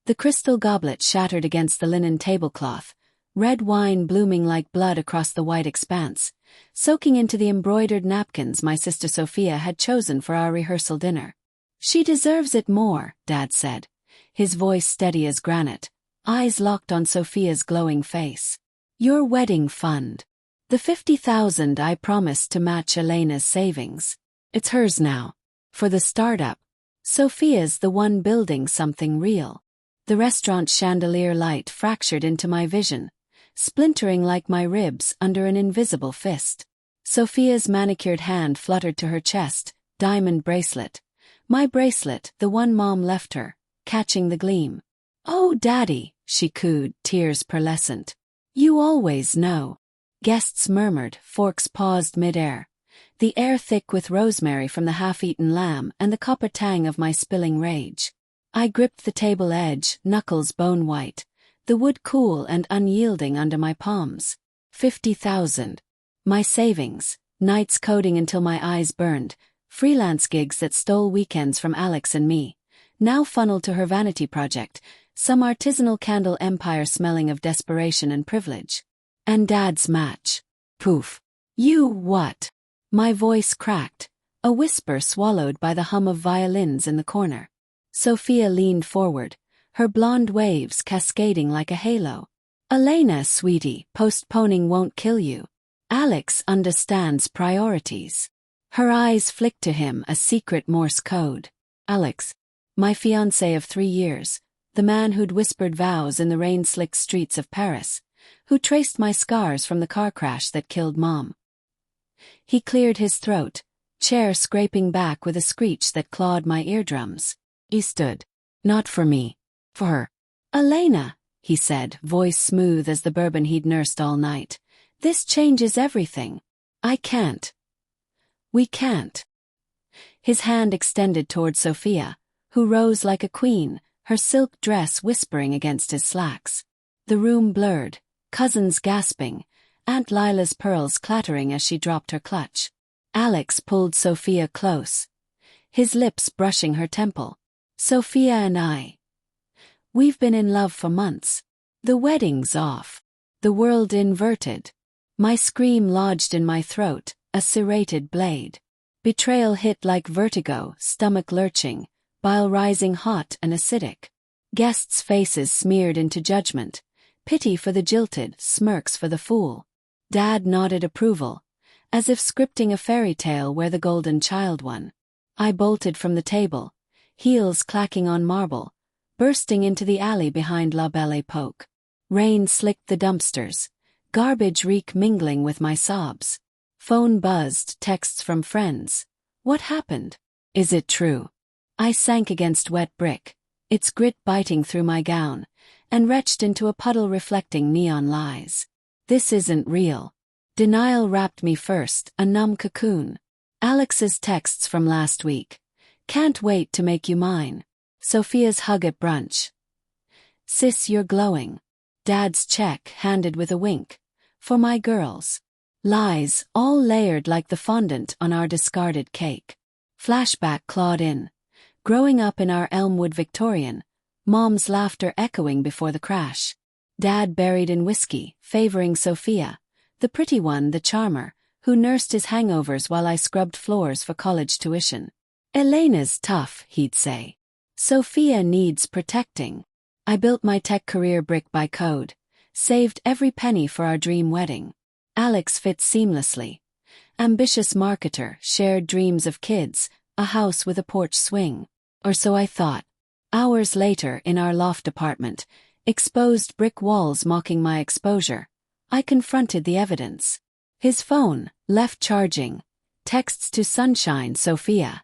The crystal goblet shattered against the linen tablecloth, red wine blooming like blood across the white expanse, soaking into the embroidered napkins my sister Sophia had chosen for our rehearsal dinner. "She deserves it more," Dad said, his voice steady as granite, eyes locked on Sophia's glowing face. "Your wedding fund. The 50,000 I promised to match Elena's savings. It's hers now. For the startup. Sophia's the one building something real." The restaurant chandelier light fractured into my vision, splintering like my ribs under an invisible fist. Sophia's manicured hand fluttered to her chest, diamond bracelet. My bracelet, the one Mom left her, catching the gleam. "Oh, Daddy," she cooed, tears pearlescent. "You always know." Guests murmured, forks paused mid-air, the air thick with rosemary from the half-eaten lamb and the copper tang of my spilling rage. I gripped the table edge, knuckles bone-white, the wood cool and unyielding under my palms. 50,000. My savings, nights coding until my eyes burned, freelance gigs that stole weekends from Alex and me, now funneled to her vanity project, some artisanal candle empire smelling of desperation and privilege. And Dad's match. Poof. "You what?" My voice cracked, a whisper swallowed by the hum of violins in the corner. Sophia leaned forward, her blonde waves cascading like a halo. "Elena, sweetie, postponing won't kill you. Alex understands priorities." Her eyes flicked to him a secret Morse code. Alex, my fiancé of 3 years, the man who'd whispered vows in the rain-slicked streets of Paris, who traced my scars from the car crash that killed Mom. He cleared his throat, chair scraping back with a screech that clawed my eardrums. He stood. "Not for me. For her." "Elena," he said, voice smooth as the bourbon he'd nursed all night. "This changes everything. I can't. We can't." His hand extended toward Sophia, who rose like a queen, her silk dress whispering against his slacks. The room blurred, cousins gasping, Aunt Lila's pearls clattering as she dropped her clutch. Alex pulled Sophia close, his lips brushing her temple. "Sophia and I. We've been in love for months. The wedding's off. The world inverted." My scream lodged in my throat, a serrated blade. Betrayal hit like vertigo, stomach lurching, bile rising hot and acidic. Guests' faces smeared into judgment, pity for the jilted, smirks for the fool. Dad nodded approval, as if scripting a fairy tale where the golden child won. I bolted from the table, heels clacking on marble, bursting into the alley behind La Belle Époque. Rain slicked the dumpsters, garbage reek mingling with my sobs. Phone buzzed, texts from friends. "What happened? Is it true?" I sank against wet brick, its grit biting through my gown, and retched into a puddle reflecting neon lies. This isn't real. Denial wrapped me first, a numb cocoon. Alex's texts from last week. "Can't wait to make you mine." Sophia's hug at brunch. "Sis, you're glowing." Dad's check, handed with a wink. "For my girls." Lies, all layered like the fondant on our discarded cake. Flashback clawed in. Growing up in our Elmwood Victorian, Mom's laughter echoing before the crash. Dad buried in whiskey, favoring Sophia, the pretty one, the charmer, who nursed his hangovers while I scrubbed floors for college tuition. "Elena's tough," he'd say. "Sophia needs protecting." I built my tech career brick by code, saved every penny for our dream wedding. Alex fit seamlessly. Ambitious marketer, shared dreams of kids, a house with a porch swing. Or so I thought. Hours later, in our loft apartment, exposed brick walls mocking my exposure, I confronted the evidence. His phone, left charging. Texts to Sunshine, Sophia.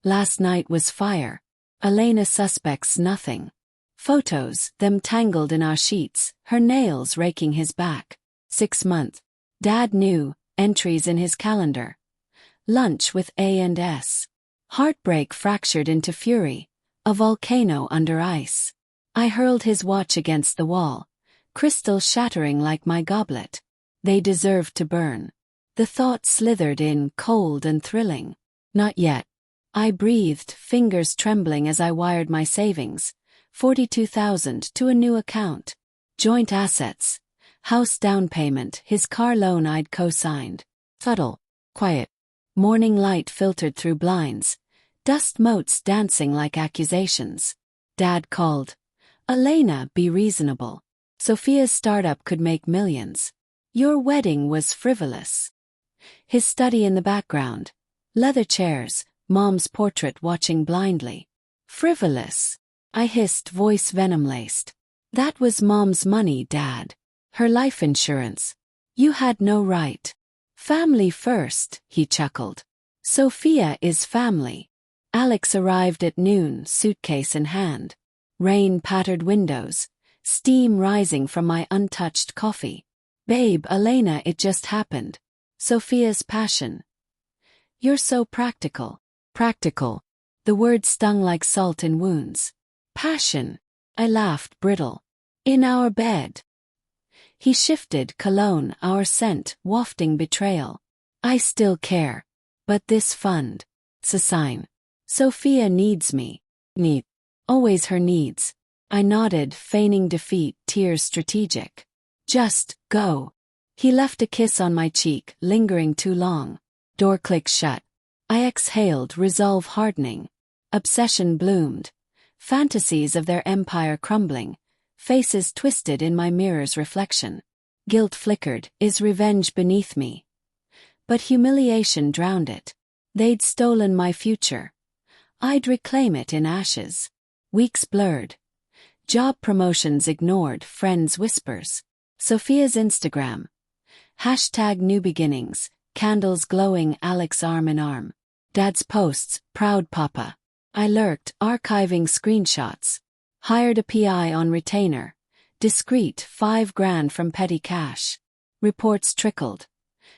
"Last night was fire. Elena suspects nothing." Photos, them tangled in our sheets, her nails raking his back. 6 month. Dad knew, entries in his calendar. Lunch with A&S. Heartbreak fractured into fury, a volcano under ice. I hurled his watch against the wall, crystal shattering like my goblet. They deserved to burn. The thought slithered in, cold and thrilling. Not yet. I breathed, fingers trembling as I wired my savings, $42,000 to a new account. Joint assets. House down payment, his car loan I'd co-signed. Subtle. Quiet. Morning light filtered through blinds. Dust motes dancing like accusations. Dad called. Elena, be reasonable. Sophia's startup could make millions. Your wedding was frivolous. His study in the background. Leather chairs, Mom's portrait watching blindly. Frivolous. I hissed, voice venom-laced. That was Mom's money, Dad. Her life insurance. You had no right. Family first, he chuckled. Sophia is family. Alex arrived at noon, suitcase in hand. Rain pattered windows, steam rising from my untouched coffee. Babe, Elena, it just happened. Sophia's passion. You're so practical. Practical. The word stung like salt in wounds. Passion. I laughed, brittle. In our bed. He shifted, cologne, our scent, wafting betrayal. I still care. But this fund. 's a sign. Sophia needs me. Need. Always her needs. I nodded, feigning defeat, tears strategic. Just, go. He left a kiss on my cheek, lingering too long. Door clicked shut. I exhaled, resolve hardening. Obsession bloomed. Fantasies of their empire crumbling. Faces twisted in my mirror's reflection. Guilt flickered, is revenge beneath me? But humiliation drowned it. They'd stolen my future. I'd reclaim it in ashes. Weeks blurred. Job promotions ignored, friends' whispers. Sophia's Instagram. Hashtag new beginnings, candles glowing, Alex arm in arm. Dad's posts, proud papa. I lurked, archiving screenshots. Hired a PI on retainer. Discreet, $5,000 from petty cash. Reports trickled.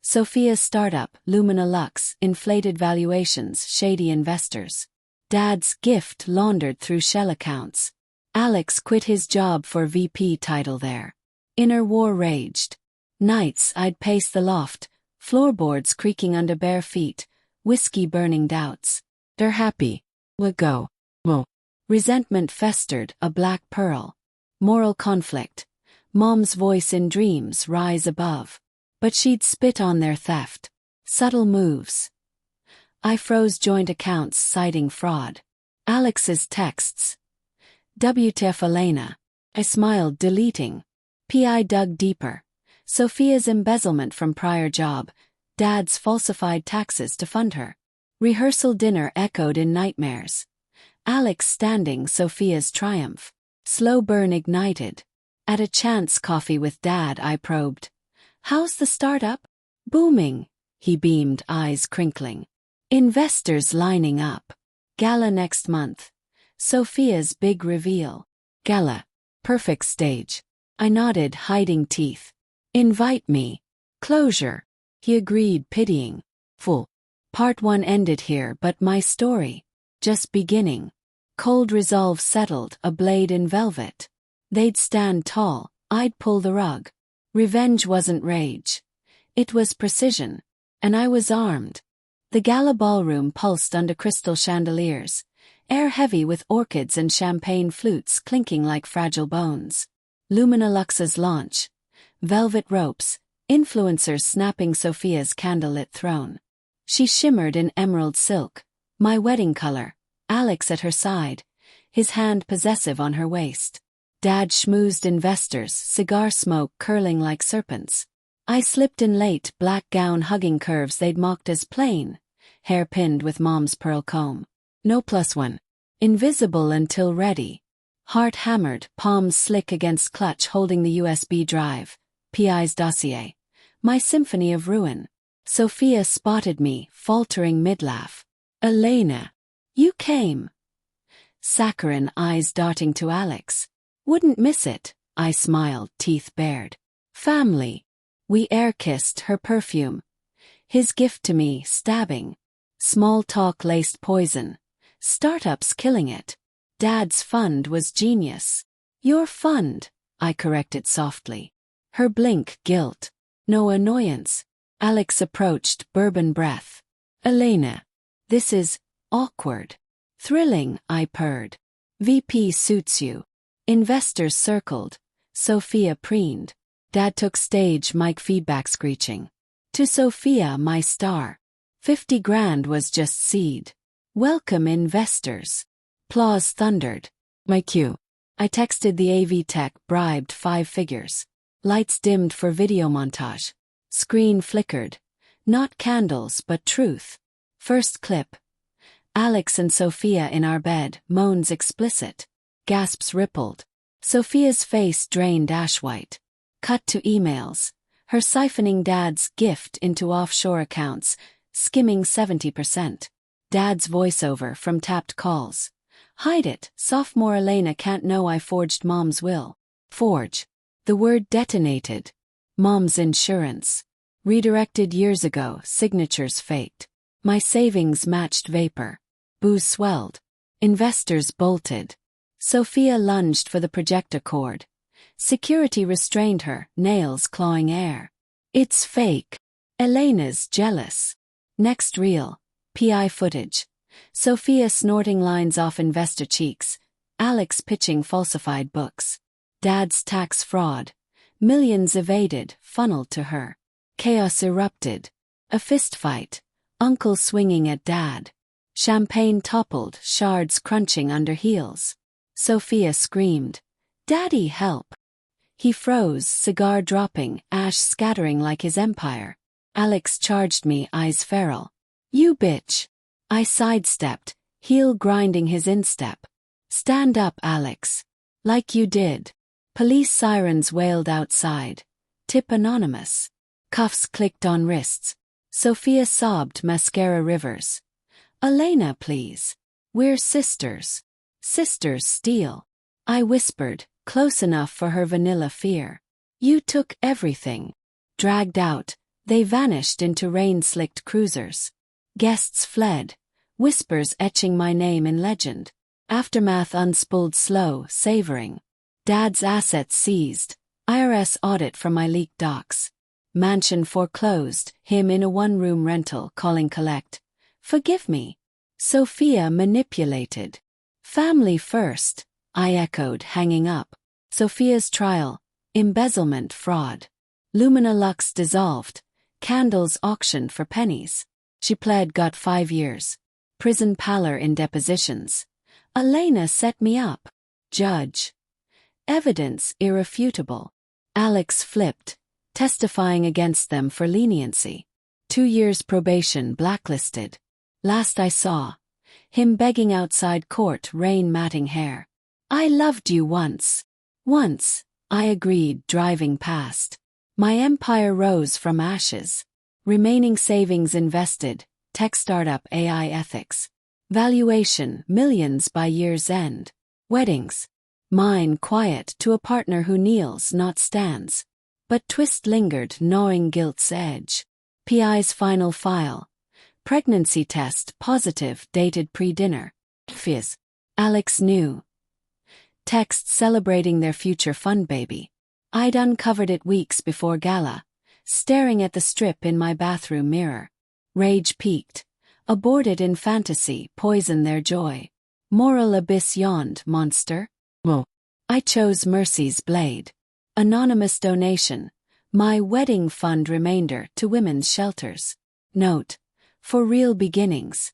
Sophia's startup, Lumina Lux, inflated valuations, shady investors. Dad's gift laundered through shell accounts. Alex quit his job for VP title there. Inner war raged. Nights I'd pace the loft, floorboards creaking under bare feet, whiskey burning doubts. They're happy. We'll go. Well. Resentment festered, a black pearl. Moral conflict. Mom's voice in dreams rise above. But she'd spit on their theft. Subtle moves. I froze joint accounts citing fraud. Alex's texts. WTF Elena. I smiled, deleting. PI dug deeper. Sophia's embezzlement from prior job. Dad's falsified taxes to fund her. Rehearsal dinner echoed in nightmares. Alex standing, Sophia's triumph. Slow burn ignited. At a chance coffee with Dad, I probed. How's the startup? Booming, he beamed, eyes crinkling. Investors lining up. Gala next month. Sophia's big reveal. Gala. Perfect stage. I nodded, hiding teeth. Invite me. Closure. He agreed, pitying. Full. Part 1 ended here, but my story. Just beginning. Cold resolve settled, a blade in velvet. They'd stand tall, I'd pull the rug. Revenge wasn't rage. It was precision. And I was armed. The gala ballroom pulsed under crystal chandeliers, air heavy with orchids and champagne flutes clinking like fragile bones. Lumina Lux's launch. Velvet ropes, influencers snapping Sophia's candlelit throne. She shimmered in emerald silk, my wedding color. Alex at her side, his hand possessive on her waist. Dad schmoozed investors, cigar smoke curling like serpents. I slipped in late, black gown hugging curves they'd mocked as plain, hair pinned with Mom's pearl comb. No +1. Invisible until ready. Heart hammered, palms slick against clutch holding the USB drive. PI's dossier. My symphony of ruin. Sophia spotted me, faltering mid-laugh. Elena. You came. Saccharine, eyes darting to Alex. Wouldn't miss it, I smiled, teeth bared. Family. We air-kissed, her perfume. His gift to me, stabbing. Small talk laced poison. Startups killing it. Dad's fund was genius. Your fund, I corrected softly. Her blink, guilt. No annoyance. Alex approached, bourbon breath. Elena. This is awkward. Thrilling, I purred. VP suits you. Investors circled. Sophia preened. Dad took stage mic feedback screeching. To Sophia, my star. 50 grand was just seed. Welcome investors. Applause thundered. My cue. I texted the AV tech, bribed 5 figures. Lights dimmed for video montage. Screen flickered. Not candles but truth. First clip. Alex and Sophia in our bed, moans explicit. Gasps rippled. Sophia's face drained ash white. Cut to emails. Her siphoning Dad's gift into offshore accounts, skimming 70%. Dad's voiceover from tapped calls. Hide it, sophomore Elena can't know I forged Mom's will. Forge. The word detonated. Mom's insurance. Redirected years ago, signatures faked. My savings matched vapor. Booze swelled. Investors bolted. Sophia lunged for the projector cord. Security restrained her, nails clawing air. It's fake. Elena's jealous. Next reel. PI footage. Sophia snorting lines off investor cheeks. Alex pitching falsified books. Dad's tax fraud. Millions evaded, funneled to her. Chaos erupted. A fistfight. Uncle swinging at Dad. Champagne toppled, shards crunching under heels. Sophia screamed. Daddy, help. He froze, cigar dropping, ash scattering like his empire. Alex charged me, eyes feral. You bitch. I sidestepped, heel grinding his instep. Stand up, Alex. Like you did. Police sirens wailed outside. Tip anonymous. Cuffs clicked on wrists. Sophia sobbed mascara rivers. Elena, please. We're sisters. Sisters steal. I whispered, close enough for her vanilla fear. You took everything. Dragged out, they vanished into rain-slicked cruisers. Guests fled, whispers etching my name in legend. Aftermath unspooled slow, savoring. Dad's assets seized. IRS audit from my leaked docs. Mansion foreclosed, him in a one-room rental calling collect. Forgive me. Sophia manipulated. Family first, I echoed, hanging up. Sophia's trial. Embezzlement fraud. Lumina Lux dissolved. Candles auctioned for pennies. She pled got 5 years. Prison pallor in depositions. Elena set me up. Judge. Evidence irrefutable. Alex flipped, testifying against them for leniency. 2 years probation blacklisted. Last I saw. Him begging outside court, rain matting hair. I loved you once. Once, I agreed, driving past. My empire rose from ashes. Remaining savings invested, tech startup AI ethics. Valuation, millions by year's end. Weddings. Mine quiet to a partner who kneels, not stands. But twist lingered, gnawing guilt's edge. PI's final file. Pregnancy test, positive, dated pre-dinner. Fizz. Alex knew. Text celebrating their future fund baby. I'd uncovered it weeks before gala, staring at the strip in my bathroom mirror. Rage peaked. Aborted in fantasy, poison their joy. Moral abyss yawned, monster. Whoa. I chose Mercy's blade. Anonymous donation. My wedding fund remainder to women's shelters. Note. For real beginnings.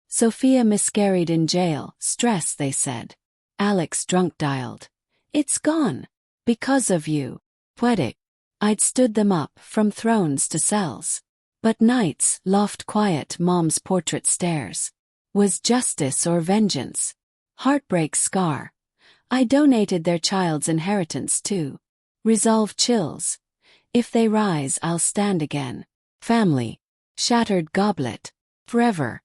Sophia miscarried in jail, stress they said. Alex drunk dialed. It's gone. Because of you. Poetic. I'd stood them up, from thrones to cells. But nights, loft quiet, Mom's portrait stares. Was justice or vengeance? Heartbreak scar. I donated their child's inheritance too. Resolve chills. If they rise, I'll stand again. Family. Shattered goblet. Forever.